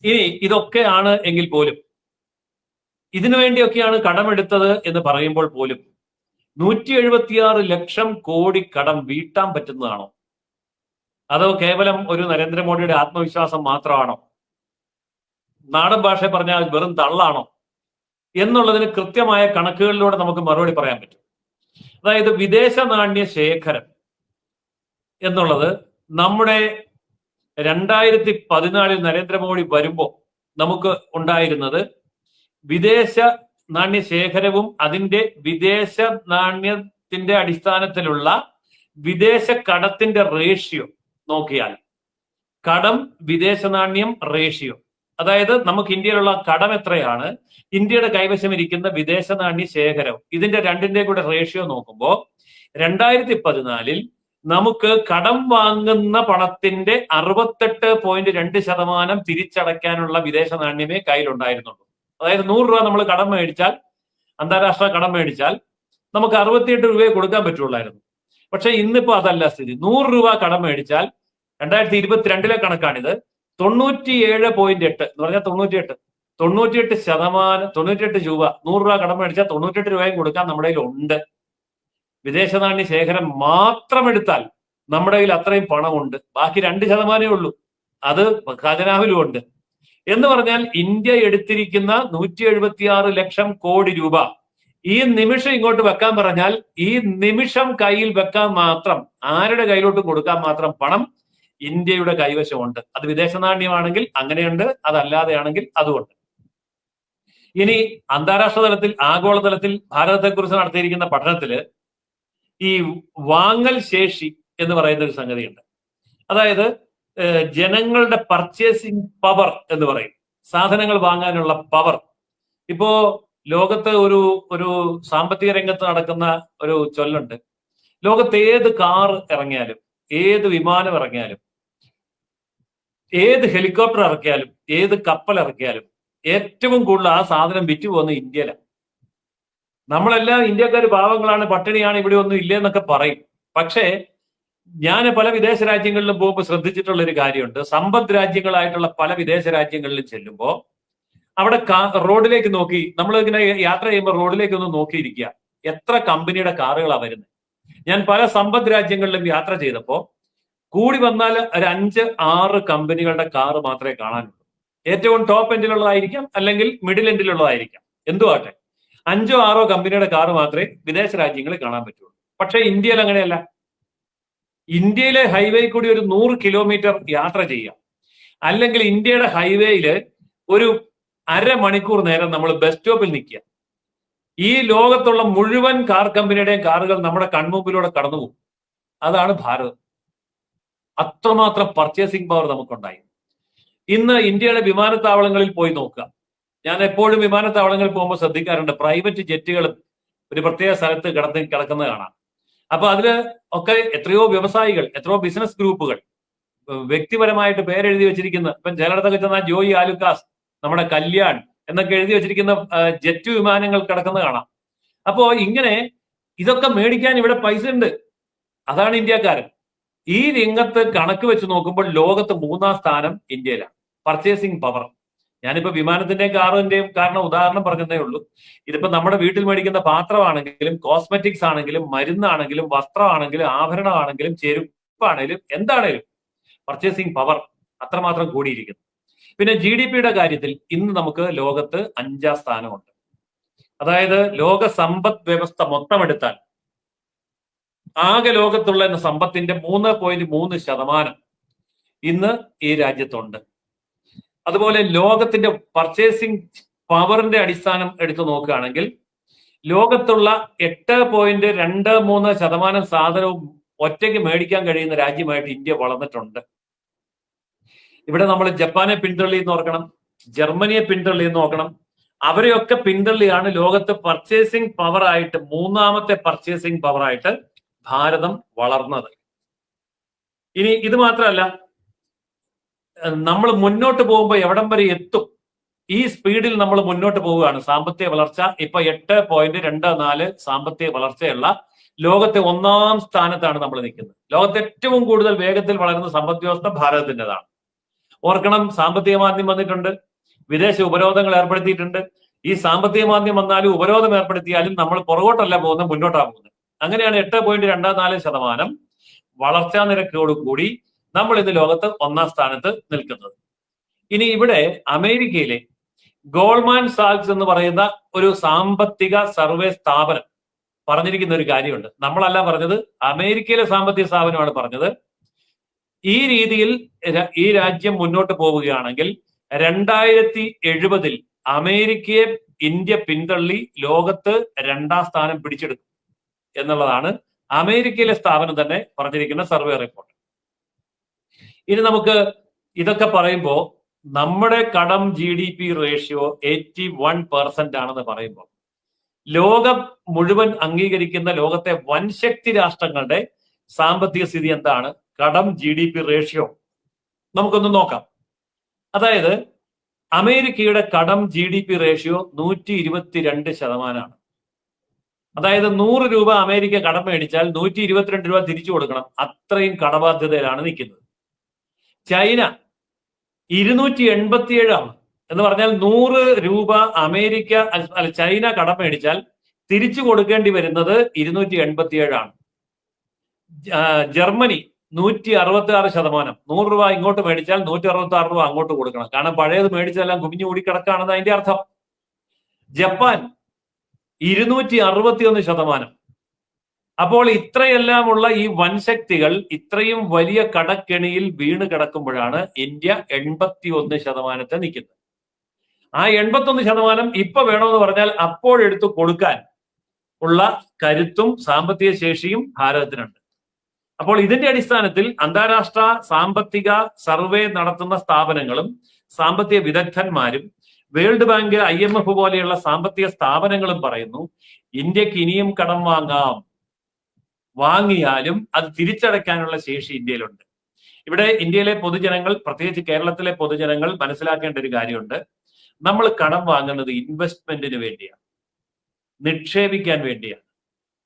ഇനി ഇതൊക്കെയാണ് എങ്കിൽ പോലും, ഇതിനു വേണ്ടിയൊക്കെയാണ് കടമെടുത്തത് എന്ന് പറയുമ്പോൾ പോലും 176 ലക്ഷം കോടി കടം വീട്ടാൻ പറ്റുന്നതാണോ? അതോ കേവലം ഒരു നരേന്ദ്രമോദിയുടെ ആത്മവിശ്വാസം മാത്രമാണോ? നാടൻ ഭാഷ പറഞ്ഞാൽ വെറും തള്ളാണോ എന്നുള്ളതിന് കൃത്യമായ കണക്കുകളിലൂടെ നമുക്ക് മറുപടി പറയാൻ പറ്റും. അതായത് വിദേശ നാണ്യ ശേഖരം എന്നുള്ളത് നമ്മുടെ 2014 നരേന്ദ്രമോദി വരുമ്പോൾ നമുക്ക് ഉണ്ടായിരുന്നത് വിദേശ നാണ്യ ശേഖരവും അതിന്റെ വിദേശ നാണ്യത്തിന്റെ അടിസ്ഥാനത്തിലുള്ള വിദേശ കടത്തിന്റെ റേഷ്യോ നോക്കിയാൽ, കടം വിദേശ നാണ്യം റേഷ്യോ, അതായത് നമുക്ക് ഇന്ത്യയിലുള്ള കടം എത്രയാണ്, ഇന്ത്യയുടെ കൈവശം ഇരിക്കുന്ന വിദേശ നാണ്യ ശേഖരം, ഇതിന്റെ രണ്ടിന്റെ കൂടെ റേഷ്യോ നോക്കുമ്പോൾ 2014 നമുക്ക് കടം വാങ്ങുന്ന പണത്തിന്റെ 68.2% തിരിച്ചടയ്ക്കാനുള്ള വിദേശ നാണ്യമേ കയ്യിലുണ്ടായിരുന്നുള്ളൂ. അതായത് 100 രൂപ നമ്മൾ കടം മേടിച്ചാൽ, അന്താരാഷ്ട്ര കടം മേടിച്ചാൽ നമുക്ക് 68 രൂപയെ കൊടുക്കാൻ പറ്റുള്ളായിരുന്നു. പക്ഷെ ഇന്നിപ്പോ അതല്ല സ്ഥിതി. 100 രൂപ കടം മേടിച്ചാൽ 2022 കണക്കാണിത്, 97.8 എന്ന് പറഞ്ഞാൽ 98 രൂപ, 100 രൂപ കടം മേടിച്ചാൽ 98 രൂപയും കൊടുക്കാൻ നമ്മുടെ കയ്യിൽ ഉണ്ട്. വിദേശ നാണ്യ ശേഖരം മാത്രം എടുത്താൽ നമ്മുടെ കയ്യിൽ അത്രയും പണമുണ്ട്. ബാക്കി 2% ഉള്ളൂ, അത് ഖജനാവിലും ഉണ്ട്. എന്ന് പറഞ്ഞാൽ ഇന്ത്യ എടുത്തിരിക്കുന്ന 176 ലക്ഷം കോടി രൂപ ഈ നിമിഷം ഇങ്ങോട്ട് വെക്കാൻ പറഞ്ഞാൽ, ഈ നിമിഷം കയ്യിൽ വെക്കാൻ മാത്രം, ആരുടെ കയ്യിലോട്ട് കൊടുക്കാൻ മാത്രം പണം ഇന്ത്യയുടെ കൈവശമുണ്ട്. അത് വിദേശ നാണ്യമാണെങ്കിൽ അങ്ങനെയുണ്ട്, അതല്ലാതെയാണെങ്കിൽ അതുകൊണ്ട്. ഇനി അന്താരാഷ്ട്ര തലത്തിൽ, ആഗോളതലത്തിൽ ഭാരതത്തെക്കുറിച്ച് നടത്തിയിരിക്കുന്ന പഠനത്തില് ഈ വാങ്ങൽ ശേഷി എന്ന് പറയുന്ന ഒരു സംഗതിയുണ്ട്. അതായത് ജനങ്ങളുടെ പർച്ചേസിങ് പവർ എന്ന് പറയും, സാധനങ്ങൾ വാങ്ങാനുള്ള പവർ. ഇപ്പോ ലോകത്ത് ഒരു സാമ്പത്തിക രംഗത്ത് നടക്കുന്ന ഒരു ചൊല്ലുണ്ട്. ലോകത്ത് ഏത് കാർ ഇറങ്ങിയാലും, ഏത് വിമാനം ഇറങ്ങിയാലും, ഏത് ഹെലികോപ്റ്റർ ഇറക്കിയാലും, ഏത് കപ്പൽ ഇറക്കിയാലും ഏറ്റവും കൂടുതൽ ആ സാധനം വിറ്റ് പോകുന്നത് ഇന്ത്യയിലാണ്. നമ്മളെല്ലാം ഇന്ത്യക്കാർ പാവങ്ങളാണ്, പട്ടിണിയാണ്, ഇവിടെ ഒന്നും ഇല്ലെന്നൊക്കെ പറയും. പക്ഷേ ഞാൻ പല വിദേശ രാജ്യങ്ങളിലും പോകുമ്പോൾ ശ്രദ്ധിച്ചിട്ടുള്ള ഒരു കാര്യമുണ്ട്. സമ്പദ് രാജ്യങ്ങളായിട്ടുള്ള പല വിദേശ രാജ്യങ്ങളിലും ചെല്ലുമ്പോൾ അവിടെ റോഡിലേക്ക് നോക്കി, നമ്മൾ ഇങ്ങനെ യാത്ര ചെയ്യുമ്പോൾ റോഡിലേക്ക് ഒന്ന് നോക്കിയിരിക്കുക, എത്ര കമ്പനിയുടെ കാറുകളാണ് വരുന്നത്. ഞാൻ പല സമ്പദ് രാജ്യങ്ങളിലും യാത്ര ചെയ്തപ്പോൾ കൂടി വന്നാൽ ഒരു 5-6 കമ്പനികളുടെ കാറ് മാത്രമേ കാണാനുള്ളൂ. ഏറ്റവും ടോപ്പ് എൻഡിലുള്ളതായിരിക്കാം, അല്ലെങ്കിൽ മിഡിൽ എൻഡിലുള്ളതായിരിക്കാം, എന്തുവാട്ടെ 5-6 കമ്പനിയുടെ കാറ് മാത്രമേ വിദേശ രാജ്യങ്ങളിൽ കാണാൻ പറ്റുള്ളൂ. പക്ഷെ ഇന്ത്യയിൽ അങ്ങനെയല്ല. ഇന്ത്യയിലെ ഹൈവേ കൂടി ഒരു 100 കിലോമീറ്റർ യാത്ര ചെയ്യാം, അല്ലെങ്കിൽ ഇന്ത്യയുടെ ഹൈവേയില് ഒരു അരമണിക്കൂർ നേരം നമ്മൾ ബസ് സ്റ്റോപ്പിൽ നിൽക്കുക. ഈ ലോകത്തുള്ള മുഴുവൻ കാർ കമ്പനിയുടെയും കാറുകൾ നമ്മുടെ കൺമുമ്പിലൂടെ കടന്നുപോകും. അതാണ് ഭാരതം. അത്രമാത്രം പർച്ചേസിംഗ് പവർ നമുക്കുണ്ടായി. ഇന്ന് ഇന്ത്യയുടെ വിമാനത്താവളങ്ങളിൽ പോയി നോക്കുക. ഞാൻ എപ്പോഴും വിമാനത്താവളങ്ങളിൽ പോകുമ്പോൾ ശ്രദ്ധിക്കാറുണ്ട്, പ്രൈവറ്റ് ജെറ്റുകളും ഒരു പ്രത്യേക സ്ഥലത്ത് കിടക്കുന്നത് കാണാം. അപ്പൊ അതില് ഒക്കെ എത്രയോ വ്യവസായികൾ, എത്രയോ ബിസിനസ് ഗ്രൂപ്പുകൾ വ്യക്തിപരമായിട്ട് പേരെഴുതി വെച്ചിരിക്കുന്ന, ഇപ്പം ചിലയിടത്തൊക്കെ ചെന്നാൽ ജോയി ആലുക്കാസ്, നമ്മുടെ കല്യാൺ എന്നൊക്കെ എഴുതി വെച്ചിരിക്കുന്ന ജെറ്റ് വിമാനങ്ങൾ കിടക്കുന്നത് കാണാം. അപ്പോ ഇങ്ങനെ ഇതൊക്കെ മേടിക്കാൻ ഇവിടെ പൈസ ഉണ്ട്. അതാണ് ഇന്ത്യക്കാരൻ. ഈ രംഗത്ത് കണക്ക് വെച്ച് നോക്കുമ്പോൾ ലോകത്ത് 3-ാം സ്ഥാനം ഇന്ത്യയിലാണ് പർച്ചേസിംഗ് പവർ. ഞാനിപ്പോ വിമാനത്തിന്റെയും കാറിന്റെയും ഉദാഹരണം പറഞ്ഞതേ ഉള്ളൂ. ഇതിപ്പോ നമ്മുടെ വീട്ടിൽ മേടിക്കുന്ന പാത്രമാണെങ്കിലും, കോസ്മെറ്റിക്സ് ആണെങ്കിലും, മരുന്നാണെങ്കിലും, വസ്ത്രമാണെങ്കിലും, ആഭരണമാണെങ്കിലും, ചെരുപ്പാണെങ്കിലും, എന്താണേലും പർച്ചേസിംഗ് പവർ അത്രമാത്രം കൂടിയിരിക്കുന്നു. പിന്നെ GDP-യുടെ കാര്യത്തിൽ ഇന്ന് നമുക്ക് ലോകത്ത് 5-ാം സ്ഥാനമുണ്ട്. അതായത് ലോക സമ്പദ് വ്യവസ്ഥ മൊത്തം എടുത്താൽ ആകെ ലോകത്തുള്ള സമ്പത്തിന്റെ 3.3% ഇന്ന് ഈ രാജ്യത്തുണ്ട്. അതുപോലെ ലോകത്തിന്റെ പർച്ചേസിംഗ് പവറിന്റെ അടിസ്ഥാനം എടുത്തു നോക്കുകയാണെങ്കിൽ ലോകത്തുള്ള 8.23% സാധനവും ഒറ്റയ്ക്ക് മേടിക്കാൻ കഴിയുന്ന രാജ്യമായിട്ട് ഇന്ത്യ വളർന്നിട്ടുണ്ട്. ഇവിടെ നമ്മൾ ജപ്പാനെ പിന്തള്ളി നോക്കണം, ജർമ്മനിയെ പിന്തള്ളി നോക്കണം. അവരെയൊക്കെ പിന്തള്ളിയാണ് ലോകത്ത് പർച്ചേസിംഗ് പവറായിട്ട്, 3ാമത്തെ പർച്ചേസിംഗ് പവറായിട്ട് ഭാരതം വളർന്നത്. ഇനി ഇത് മാത്രമല്ല, നമ്മൾ മുന്നോട്ട് പോകുമ്പോൾ എവിടം വരെ എത്തും, ഈ സ്പീഡിൽ നമ്മൾ മുന്നോട്ട് പോവുകയാണ്. സാമ്പത്തിക വളർച്ച ഇപ്പൊ 8.24 സാമ്പത്തിക വളർച്ചയുള്ള ലോകത്തെ 1-ാം സ്ഥാനത്താണ് നമ്മൾ നിൽക്കുന്നത്. ലോകത്തെ ഏറ്റവും കൂടുതൽ വേഗത്തിൽ വളരുന്ന സമ്പദ് വ്യവസ്ഥ ഭാരതത്തിൻ്റെതാണ്. ഓർക്കണം, സാമ്പത്തിക മാന്ദ്യം വന്നിട്ടുണ്ട്, വിദേശ ഉപരോധങ്ങൾ ഏർപ്പെടുത്തിയിട്ടുണ്ട്. ഈ സാമ്പത്തിക മാന്ദ്യം വന്നാലും ഉപരോധം ഏർപ്പെടുത്തിയാലും നമ്മൾ പുറകോട്ടല്ല പോകുന്നത്, മുന്നോട്ടാണ് പോകുന്നത്. അങ്ങനെയാണ് 8.24% വളർച്ചാ നിരക്കോടുകൂടി നമ്മൾ ഇന്ന് ലോകത്ത് 1-ാം സ്ഥാനത്ത് നിൽക്കുന്നത്. ഇനി ഇവിടെ അമേരിക്കയിലെ ഗോൾഡ്മാൻ സാക്സ് എന്ന് പറയുന്ന ഒരു സാമ്പത്തിക സർവേ സ്ഥാപനം പറഞ്ഞിരിക്കുന്ന ഒരു കാര്യമുണ്ട്. നമ്മളല്ല പറഞ്ഞത്, അമേരിക്കയിലെ സാമ്പത്തിക സ്ഥാപനമാണ് പറഞ്ഞത്. ഈ രീതിയിൽ ഈ രാജ്യം മുന്നോട്ട് പോവുകയാണെങ്കിൽ 2070 അമേരിക്കയെ ഇന്ത്യ പിന്തള്ളി ലോകത്ത് 2-ാം സ്ഥാനം പിടിച്ചെടുക്കും എന്നുള്ളതാണ് അമേരിക്കയിലെ സ്ഥാപനം തന്നെ പറഞ്ഞിരിക്കുന്ന സർവേ റിപ്പോർട്ട്. ഇനി നമുക്ക് ഇതൊക്കെ പറയുമ്പോൾ നമ്മുടെ കടം GDP റേഷ്യോ 81% ആണെന്ന് പറയുമ്പോൾ ലോകം മുഴുവൻ അംഗീകരിക്കുന്ന ലോകത്തെ വൻശക്തി രാഷ്ട്രങ്ങളുടെ സാമ്പത്തിക സ്ഥിതി എന്താണ്? കടം GDP റേഷ്യോ നമുക്കൊന്ന് നോക്കാം. അതായത് അമേരിക്കയുടെ കടം GDP റേഷ്യോ 122%. അതായത് 100 രൂപ അമേരിക്ക കടം മേടിച്ചാൽ 122 രൂപ തിരിച്ചു കൊടുക്കണം. അത്രയും കടബാധ്യതയിലാണ് നിൽക്കുന്നത്. ചൈന 287 എന്ന് പറഞ്ഞാൽ 100 രൂപ അമേരിക്ക ചൈന കടം മേടിച്ചാൽ തിരിച്ചു കൊടുക്കേണ്ടി വരുന്നത് 287. ജർമ്മനി 166%. 100 രൂപ ഇങ്ങോട്ട് മേടിച്ചാൽ 166 രൂപ അങ്ങോട്ട് കൊടുക്കണം. കാരണം പഴയത് മേടിച്ചതെല്ലാം കുമിഞ്ഞു കൂടി കിടക്കുകയാണെന്ന് അതിന്റെ അർത്ഥം. ജപ്പാൻ 261%. അപ്പോൾ ഇത്രയെല്ലാമുള്ള ഈ വൻശക്തികൾ ഇത്രയും വലിയ കടക്കെണിയിൽ വീണ് കിടക്കുമ്പോഴാണ് ഇന്ത്യ 81% നിൽക്കുന്നത്. ആ 81% ഇപ്പൊ വേണമെന്ന് പറഞ്ഞാൽ അപ്പോഴെടുത്ത് കൊടുക്കാൻ ഉള്ള കരുത്തും സാമ്പത്തിക ശേഷിയും ഭാരതത്തിനുണ്ട്. അപ്പോൾ ഇതിന്റെ അടിസ്ഥാനത്തിൽ അന്താരാഷ്ട്ര സാമ്പത്തിക സർവേ നടത്തുന്ന സ്ഥാപനങ്ങളും സാമ്പത്തിക വിദഗ്ധന്മാരും വേൾഡ് ബാങ്ക്, IMF പോലെയുള്ള സാമ്പത്തിക സ്ഥാപനങ്ങളും പറയുന്നു ഇന്ത്യക്ക് ഇനിയും കടം വാങ്ങിയാലും അത് തിരിച്ചടയ്ക്കാനുള്ള ശേഷി ഇന്ത്യയിലുണ്ട്. ഇവിടെ ഇന്ത്യയിലെ പൊതുജനങ്ങൾ, പ്രത്യേകിച്ച് കേരളത്തിലെ പൊതുജനങ്ങൾ മനസ്സിലാക്കേണ്ട ഒരു കാര്യമുണ്ട്. നമ്മൾ കടം വാങ്ങുന്നത് ഇൻവെസ്റ്റ്മെന്റിന് വേണ്ടിയാണ്, നിക്ഷേപിക്കാൻ വേണ്ടിയാണ്.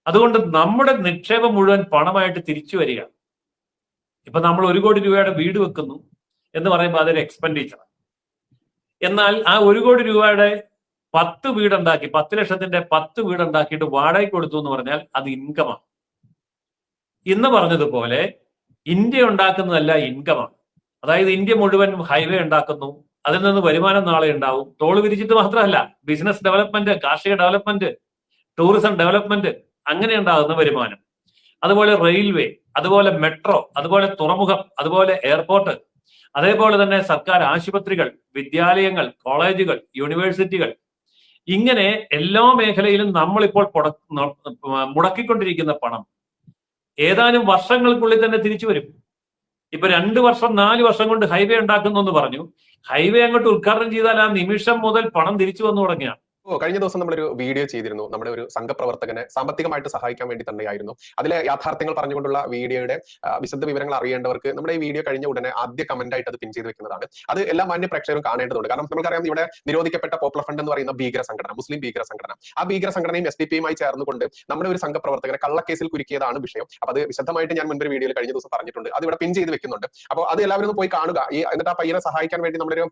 അതുകൊണ്ട് നമ്മുടെ നിക്ഷേപം മുഴുവൻ പണമായിട്ട് തിരിച്ചു വരികയാണ്. ഇപ്പൊ നമ്മൾ 1 കോടി രൂപയുടെ വീട് വെക്കുന്നു എന്ന് പറയുമ്പോൾ അതൊരു എക്സ്പെൻഡിച്ചറാണ്. എന്നാൽ ആ 1 കോടി രൂപയുടെ 10 വീടുണ്ടാക്കി, 10 ലക്ഷത്തിന്റെ 10 വീടുണ്ടാക്കിയിട്ട് വാടകയ്ക്ക് കൊടുത്തു എന്ന് പറഞ്ഞാൽ അത് ഇൻകമാണ്. ഇന്ന് പറഞ്ഞതുപോലെ ഇന്ത്യ ഉണ്ടാക്കുന്നതല്ല, ഇൻകമാണ്. അതായത് ഇന്ത്യ മുഴുവൻ ഹൈവേ ഉണ്ടാക്കുന്നു, അതിൽ നിന്ന് വരുമാനം നാളെ ഉണ്ടാവും. ടോൾ വിരിച്ചിട്ട് മാത്രമല്ല, ബിസിനസ് ഡെവലപ്മെന്റ്, കാർഷിക ഡെവലപ്മെന്റ്, ടൂറിസം ഡെവലപ്മെന്റ്, അങ്ങനെ ഉണ്ടാകുന്ന വരുമാനം. അതുപോലെ റെയിൽവേ, അതുപോലെ മെട്രോ, അതുപോലെ തുറമുഖം, അതുപോലെ എയർപോർട്ട്, അതേപോലെ തന്നെ സർക്കാർ ആശുപത്രികൾ, വിദ്യാലയങ്ങൾ, കോളേജുകൾ, യൂണിവേഴ്സിറ്റികൾ, ഇങ്ങനെ എല്ലാ മേഖലയിലും നമ്മളിപ്പോൾ മുടക്കിക്കൊണ്ടിരിക്കുന്ന പണം ഏതാനും വർഷങ്ങൾക്കുള്ളിൽ തന്നെ തിരിച്ചു വരും. ഇപ്പൊ 2 വർഷം 4 വർഷം കൊണ്ട് ഹൈവേ ഉണ്ടാക്കുന്നു എന്ന് പറഞ്ഞു. ഹൈവേ അങ്ങോട്ട് ഉദ്ഘാടനം ചെയ്താൽ ആ നിമിഷം മുതൽ പണം തിരിച്ചു വന്നു തുടങ്ങിയാണ്. കഴിഞ്ഞ ദിവസം നമ്മളൊരു വീഡിയോ ചെയ്തിരുന്നു. നമ്മുടെ ഒരു സംഘപ്രവർത്തകനെ സാമ്പത്തികമായിട്ട് സഹായിക്കാൻ വേണ്ടി തന്നെയായിരുന്നു. അതിലെ യാഥാർത്ഥ്യങ്ങൾ പറഞ്ഞുകൊണ്ടുള്ള വീഡിയോയുടെ വിശദ വിവരങ്ങൾ അറിയേണ്ടവർക്ക് നമ്മുടെ ഈ വീഡിയോ കഴിഞ്ഞ ഉടനെ ആദ്യ കമന്റ് ആയിട്ട് അത് പിൻ ചെയ്ത് വെക്കുന്നതാണ്. അത് എല്ലാ മാന്യ പ്രേക്ഷകരും കാണേണ്ടതുണ്ട്. കാരണം നമുക്കറിയാം, ഇവിടെ നിരോധിക്കപ്പെട്ട പോപ്പുലർ ഫ്രണ്ട് എന്ന് പറയുന്ന ഭീകര സംഘടന, മുസ്ലിം ഭീകര സംഘടന, ആ ഭീകര സംഘടനയും SDP-യുമായി ചേർന്നുകൊണ്ട് നമ്മുടെ ഒരു സംഘപ്രവർത്തകനെ കള്ളക്കേസിൽ കുരുക്കിയതാണ് വിഷയം. അപ്പൊ അത് വിശദമായിട്ട് ഞാൻ മുൻപൊരു വീഡിയോയിൽ കഴിഞ്ഞ ദിവസം പറഞ്ഞിട്ടുണ്ട്. അത് ഇവിടെ പിൻ ചെയ്ത് വെക്കുന്നുണ്ട്. അപ്പോൾ അത് എല്ലാവരും ഒന്ന് പോയി കാണുക. എന്നിട്ട് ആ പയ്യനെ സഹായിക്കാൻ വേണ്ടി നമ്മളൊരു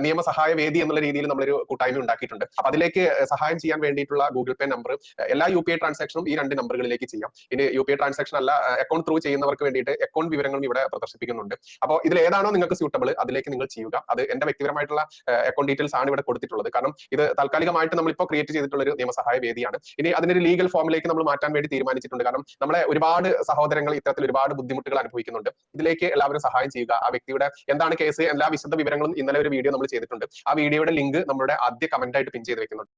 നിയമസഹായ വേദി എന്നുള്ള രീതിയിൽ നമ്മളൊരു കൂട്ടായ്മ ഉണ്ടാക്കിയിട്ടുണ്ട്. അപ്പൊ അതിലേക്ക് സഹായം ചെയ്യാൻ വേണ്ടിയിട്ടുള്ള ഗൂഗിൾ പേ നമ്പർ, എല്ലാ UPI ട്രാൻസാക്ഷനും ഈ 2 നമ്പറുകളിലേക്ക് ചെയ്യാം. ഇനി UPI ട്രാൻസാക്ഷൻ അല്ല, അക്കൗണ്ട് ത്രൂ ചെയ്യുന്നവർക്ക് വേണ്ടിയിട്ട് അക്കൗണ്ട് വിവരങ്ങളും ഇവിടെ പ്രദർശിപ്പിക്കുന്നുണ്ട്. അപ്പോൾ ഇതിൽ ഏതാണോ നിങ്ങൾക്ക് സ്യൂട്ടബിൾ അതിലേക്ക് നിങ്ങൾ ചെയ്യുക. അത് എന്റെ വ്യക്തിപരമായിട്ടുള്ള അക്കൗണ്ട് ഡീറ്റെയിൽസ് ആണ് ഇവിടെ കൊടുത്തിട്ടുള്ളത്. കാരണം ഇത് താൽക്കാലികമായിട്ട് നമ്മളിപ്പോൾ ക്രിയേറ്റ് ചെയ്തിട്ടുള്ള ഒരു നിയമസഹായ വേദിയാണ്. ഇനി അതിനൊരു ലീഗൽ ഫോമിലേക്ക് നമ്മൾ മാറ്റാൻ വേണ്ടി തീരുമാനിച്ചിട്ടുണ്ട്. കാരണം നമ്മളെ ഒരുപാട് സഹോദരങ്ങൾ ഇത്തരത്തിൽ ഒരുപാട് ബുദ്ധിമുട്ടുകൾ അനുഭവിക്കുന്നുണ്ട്. ഇതിലേക്ക് എല്ലാവരും സഹായം ചെയ്യുക. ആ വ്യക്തിയുടെ എന്താണ് കേസ്, എല്ലാ വിശദ വിവരങ്ങളും ഇന്നലെ ഒരു വീഡിയോ നമ്മൾ ചെയ്തിട്ടുണ്ട്. ആ വീഡിയോയുടെ ലിങ്ക് നമ്മുടെ ആദ്യ കമന്റ് ആയിട്ട് പിൻ ചെയ്ത് വെക്കുന്നുണ്ട്.